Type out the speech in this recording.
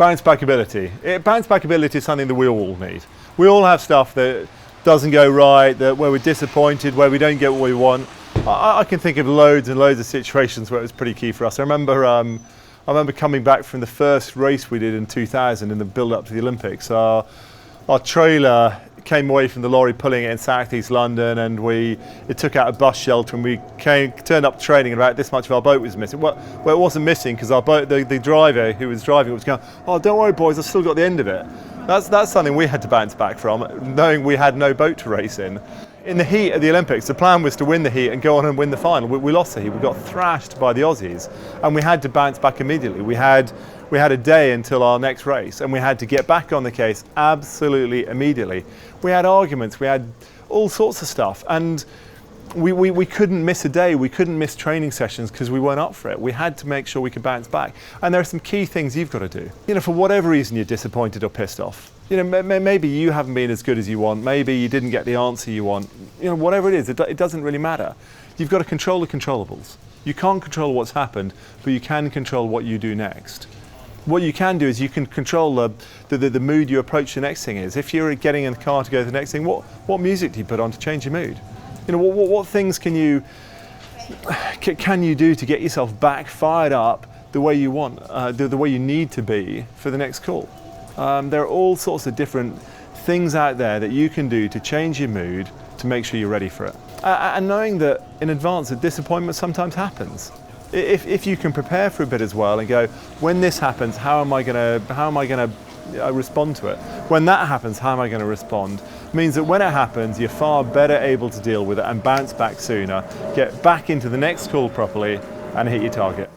Bouncebackability is something that we all need. We all have stuff that doesn't go right, where we're disappointed, where we don't get what we want. I can think of loads and loads of situations where it was pretty key for us. I remember coming back from the first race we did in 2000 in the build-up to the Olympics. Our trailer came away from the lorry pulling it in South East London, and it took out a bus shelter, and we turned up training, and about this much of our boat was missing. Well, it wasn't missing because our boat, the driver who was driving it was going, "Oh, don't worry boys, I've still got the end of it." That's something we had to bounce back from, knowing we had no boat to race in. In the heat of the Olympics, the plan was to win the heat and go on and win the final. We lost the heat, we got thrashed by the Aussies, and we had to bounce back immediately. We had a day until our next race, and we had to get back on the case absolutely immediately. We had arguments, we had all sorts of stuff, and we couldn't miss a day, we couldn't miss training sessions because we weren't up for it. We had to make sure we could bounce back. And there are some key things you've got to do. You know, for whatever reason you're disappointed or pissed off. You know, maybe you haven't been as good as you want, maybe you didn't get the answer you want. You know, whatever it is, it doesn't really matter. You've got to control the controllables. You can't control what's happened, but you can control what you do next. What you can do is you can control the mood you approach the next thing is. If you're getting in the car to go to the next thing, what music do you put on to change your mood? You know, what things can you do to get yourself back fired up the way you want, the way you need to be for the next call? There are all sorts of different things out there that you can do to change your mood to make sure you're ready for it. And knowing that in advance that disappointment sometimes happens. If you can prepare for a bit as well and go, when this happens, how am I going to respond to it? When that happens, how am I going to respond? Means that when it happens, you're far better able to deal with it and bounce back sooner, get back into the next call properly, and hit your target.